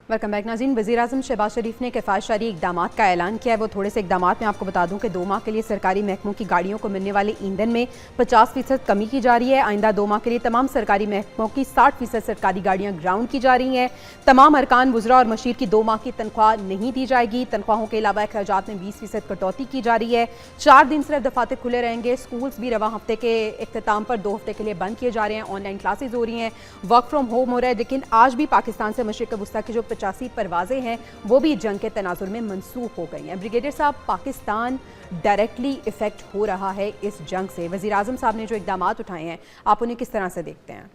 Welcome back नाज़रीन। वज़ीर-ए-आज़म शहबाज शरीफ ने किफ़ायतशारी इक़दाम का ऐलान किया है। वो थोड़े से इक़दाम में आपको बता दूं कि 2 माह के लिए सरकारी महकमों की गाड़ियों को मिलने वाले ईंधन में 50% कमी की जा रही है। आइंदा 2 माह के लिए तमाम सरकारी महकमों की 60% सरकारी गाड़ियाँ ग्राउंड की जा रही हैं। तमाम अरकान वज़रा और मशीर की 2 माह की तनख्वाह नहीं दी जाएगी। तनख्वाहों के अलावा अखराजात में 20% कटौती की जा रही है। 4 दिन सिर्फ दफातर खुले रहेंगे। स्कूल्स भी रवा हफ्ते के इख्तिताम पर 2 हफ्ते के लिए बंद किए जा रहे हैं। ऑनलाइन क्लासेज हो रही हैं, वर्क फ्रॉम होम हो रहा है। लेकिन आज भी पाकिस्तान से मशरिक़ वस्ता की जो 85 परवाजें हैं वो भी जंग के तनाजुर में मनसूख हो गई हैं। ब्रिगेडियर साहब, पाकिस्तान डायरेक्टली इफेक्ट हो रहा है इस जंग से। वज़ीर आज़म साहब ने जो इक़दाम उठाए हैं, आप उन्हें किस तरह से देखते हैं?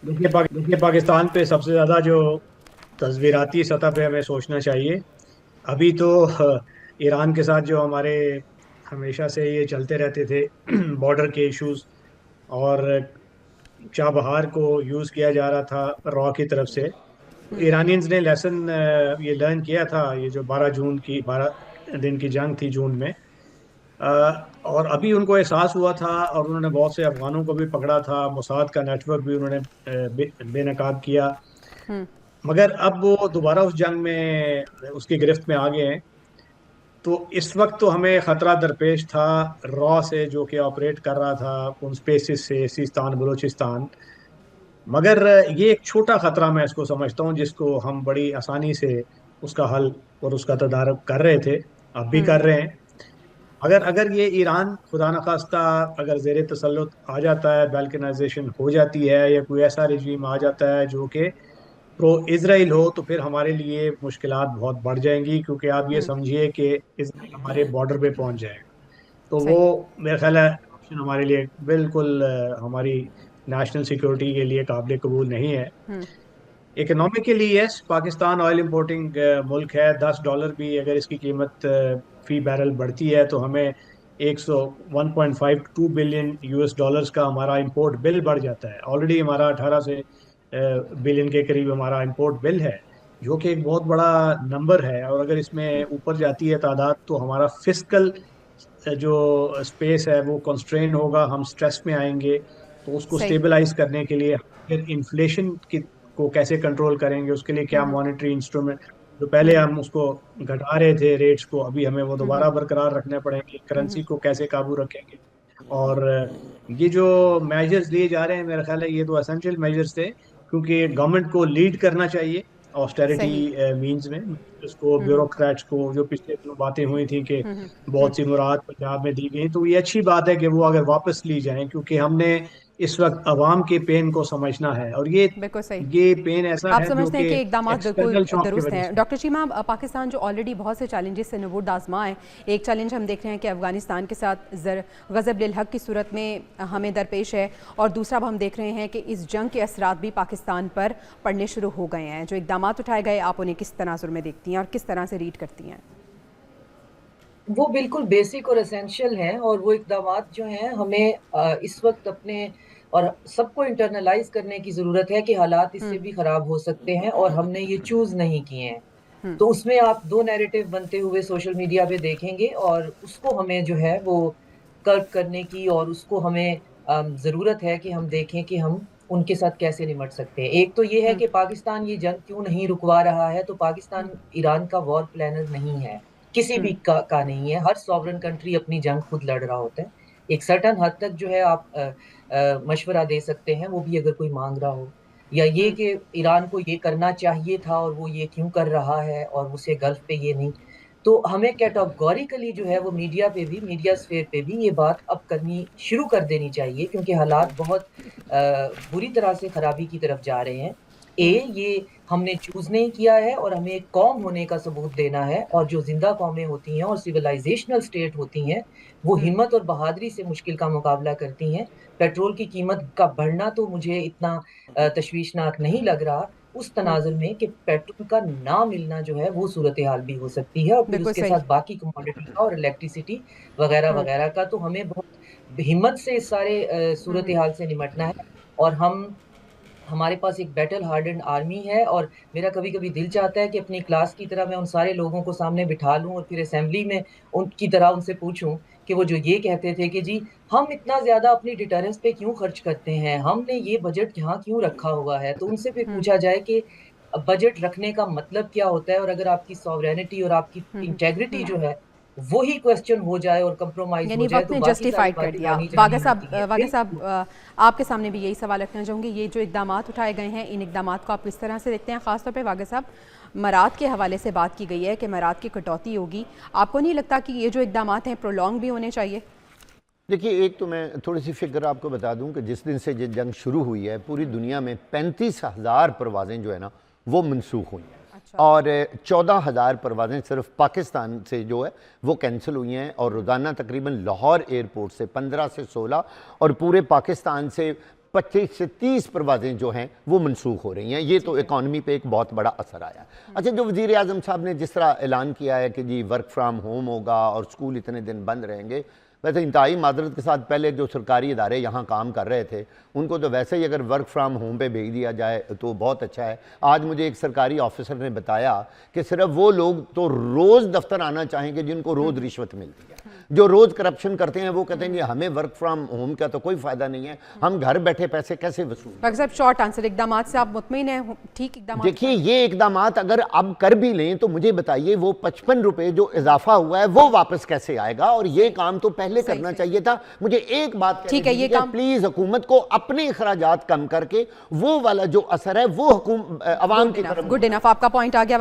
देखिए, पाकिस्तान पे सबसे ज़्यादा जो तस्वीराती सतह पे हमें सोचना चाहिए। अभी तो ईरान के साथ जो हमारे हमेशा से ये चलते रहते थे बॉर्डर के इश्यूज, और चाबहार को यूज़ किया जा रहा था रॉ की तरफ से। ईरानियंस ने लेसन ये लर्न किया था। ये जो 12 दिन की जंग थी जून में, और अभी उनको एहसास हुआ था, और उन्होंने बहुत से अफगानों को भी पकड़ा था। मोसाद का नेटवर्क भी उन्होंने बेनकाब किया। मगर अब वो दोबारा उस जंग में उसकी गिरफ्त में आ गए हैं। तो इस वक्त तो हमें खतरा दरपेश था रॉ से, जो कि ऑपरेट कर रहा था उन स्पेसिस से, सिस्तान बलूचिस्तान। मगर ये एक छोटा खतरा मैं इसको समझता हूँ, जिसको हम बड़ी आसानी से उसका हल और उसका तदारक कर रहे थे, अब भी कर रहे हैं। अगर अगर ये ईरान खुदा न खास्ता अगर जेर तसल्लुत आ जाता है, बैल्कनाइजेशन हो जाती है, या कोई ऐसा रिजीम आ जाता है जो कि प्रो इसराइल हो, तो फिर हमारे लिए मुश्किलात बहुत बढ़ जाएंगी। क्योंकि आप ये समझिए कि इसराइल हमारे बॉर्डर पे पहुंच जाएगा, तो वो सही। मेरा ख्याल है ऑप्शन हमारे लिए बिल्कुल हमारी नेशनल सिक्योरिटी के लिए काबिल कबूल नहीं है। Economically yes, Pakistan oil importing मुल्क है। $10 भी अगर इसकी कीमत फी बैरल बढ़ती है, तो हमें 1.52 बिलियन यूएस डॉलर्स का हमारा इंपोर्ट बिल बढ़ जाता है। ऑलरेडी हमारा 18 से बिलियन के करीब हमारा इंपोर्ट बिल है, जो कि एक बहुत बड़ा नंबर है। और अगर इसमें ऊपर जाती है तादाद, तो हमारा फिजिकल जो स्पेस है वो कंस्ट्रेन होगा, हम स्ट्रेस में आएंगे। तो उसको सही। स्टेबलाइज करने के लिए फिर इन्फ्लेशन की को कैसे कंट्रोल करेंगे, उसके लिए क्या मॉनेटरी इंस्ट्रूमेंट, जो पहले हम उसको घटा रहे थे रेट्स को, अभी हमें वो दोबारा बरकरार रखने पड़ेंगे। करेंसी को कैसे काबू रखेंगे। और ये जो मेजर्स लिए जा रहे हैं, मेरा ख्याल है ये तो एसेंशियल मेजर्स थे, क्योंकि गवर्नमेंट को लीड करना चाहिए ऑस्टेरिटी सही। मींस में। उसको ब्यूरोक्रेट्स को, जो पिछले दिनों बातें हुई थी कि बहुत सी मुराद पंजाब में दी गई, तो ये अच्छी बात है कि वो अगर वापस ली जाएं, क्योंकि हमने इस वक्त अवाम के पेन को समझना है। और ये बिल्कुल सही। ये पेन ऐसा आप है जो समझते हैं कि कि इकदाम बिल्कुल एक्सटर्नल शॉक की दुरुस्त वजह हैं। से। डॉक्टर चीमा, पाकिस्तान जो ऑलरेडी बहुत से चैलेंजेस से नबूर्द आजमा है, एक चैलेंज हम देख रहे हैं कि अफगानिस्तान के साथ गज़ब लिल हक की सूरत में हमें दरपेश है, और दूसरा अब हम देख रहे हैं कि इस जंग के असरात भी पाकिस्तान पर पड़ने शुरू हो गए हैं। जो इकदाम उठाए गए, आप उन्हें किस तनाजुर में देखती हैं और किस तरह से रीड करती हैं? वो बिल्कुल बेसिक और एसेंशियल हैं, और वो इक़दामात जो हैं हमें इस वक्त अपने और सबको इंटरनलाइज करने की ज़रूरत है कि हालात इससे भी ख़राब हो सकते हैं, और हमने ये चूज़ नहीं किए हैं। तो उसमें आप 2 नैरेटिव बनते हुए सोशल मीडिया पे देखेंगे, और उसको हमें जो है वो कर्ब करने की, और उसको हमें ज़रूरत है कि हम देखें कि हम उनके साथ कैसे निपट सकते हैं। एक तो ये है कि पाकिस्तान ये जंग क्यों नहीं रुकवा रहा है। तो पाकिस्तान ईरान का वॉर प्लानर नहीं है, किसी भी का नहीं है। हर सॉवरेन कंट्री अपनी जंग खुद लड़ रहा होता है। एक सर्टेन हद तक जो है आप मशवरा दे सकते हैं, वो भी अगर कोई मांग रहा हो, या ये कि ईरान को ये करना चाहिए था और वो ये क्यों कर रहा है, और उसे गल्फ पे ये नहीं। तो हमें कैटेगोरिकली जो है वो मीडिया पे भी, मीडिया स्फेयर पे भी ये बात अब करनी शुरू कर देनी चाहिए, क्योंकि हालात बहुत बुरी तरह से खराबी की तरफ जा रहे हैं। ये हमने चूज़ नहीं किया है, और हमें एक कौम होने का सबूत देना है। और जो ज़िंदा कौमें होती हैं और सिविलाइज़ेशनल स्टेट होती हैं, वो हिम्मत और बहादुरी से मुश्किल का मुकाबला करती हैं। पेट्रोल की कीमत का बढ़ना तो मुझे इतना तशवीशनाक नहीं लग रहा, उस तनाज़ुर में कि पेट्रोल का ना मिलना जो है वो सूरत-ए-हाल भी हो सकती है, और फिर बिल्कुल उसके सही। साथ बाकी कमोडिटी का और इलेक्ट्रिसिटी वगैरह-वगैरह का। तो हमें बहुत हिम्मत से इस सारे सूरत-ए-हाल से निपटना है। और हमारे पास एक बैटल हार्डेंड आर्मी है, और मेरा कभी-कभी दिल चाहता है कि अपनी क्लास की तरह मैं उन सारे लोगों को सामने बिठा लूँ, और फिर असेंबली में उनकी तरह उनसे पूछूँ कि वो जो ये कहते थे कि जी, हम इतना ज़्यादा अपनी डिटरेंस पे क्यों खर्च करते हैं? हमने ये बजट यहाँ क्यों रखा हुआ है? तो उनसे फिर पूछा जाए कि बजट रखने का मतलब क्या होता है, और अगर आपकी सॉवरेनिटी और आपकी इंटेग्रिटी जो है वो ही क्वेश्चन हो जाए और कंप्रोमाइज यानी हो जाए वक्त तो ने बाकी सारी जस्टिफाइड कर बातें दिया। आनी जानी वागा होती है। साहब बिल्कुल। आपके सामने भी यही सवाल रखना चाहूँगी, ये जो इकदाम उठाए गए हैं इन इकदाम को आप किस तरह से देखते हैं? खासतौर पे वागा साहब, मराद के हवाले से बात की गई है कि मराद की कटौती होगी, आपको नहीं लगता कि ये जो इकदाम हैं प्रोलॉन्ग भी होने चाहिए? देखिए, एक तो मैं थोड़ी सी फिक्र आपको बता दूं कि जिस दिन से ये जंग शुरू हुई है पूरी दुनिया में 35,000 परवाज़ें जो है ना वो मनसूख हुई हैं। अच्छा। और 14,000 परवाज़ें सिर्फ पाकिस्तान से जो है वो कैंसिल हुई हैं, और रोज़ाना तकरीबन लाहौर एयरपोर्ट से 15 से 16 और पूरे पाकिस्तान से 25 से 30 परवाज़ें जो हैं वो मनसूख हो रही हैं। ये तो इकॉनमी पे एक बहुत बड़ा असर आया। अच्छा, जो वज़ीर आज़म साहब ने जिस तरह ऐलान किया है कि जी वर्क फ्राम होम होगा और स्कूल इतने दिन बंद रहेंगे, वैसे इंतहाई मादरत के साथ पहले जो सरकारी इदारे यहाँ काम कर रहे थे उनको तो वैसे ही अगर वर्क फ्राम होम पे भेज दिया जाए तो बहुत अच्छा है। आज मुझे एक सरकारी ऑफिसर ने बताया कि सिर्फ वो लोग तो रोज़ दफ्तर आना चाहेंगे जिनको रोज़ रिश्वत मिलती है, जो रोज़ करप्शन करते हैं वो कहते हैं कि हमें वर्क फ्राम होम का तो कोई फ़ायदा नहीं है, हम घर बैठे पैसे कैसे वसूल। वागा साहब, शॉर्ट आंसर, इकदाम से आप मुतमईन हैं? ठीक इकदाम? देखिए, ये इकदाम अगर अब कर भी लें तो मुझे बताइए वो 55 रुपए जो इजाफा हुआ है वो वापस कैसे आएगा, और ये काम तो पहले करना चाहिए था। मुझे एक बात ठीक है, ये काम प्लीज हुकूमत को अपने अखराजात कम करके वो वाला जो असर है वो अवाम की तरफ। गुड इनफ, आपका पॉइंट आ गया।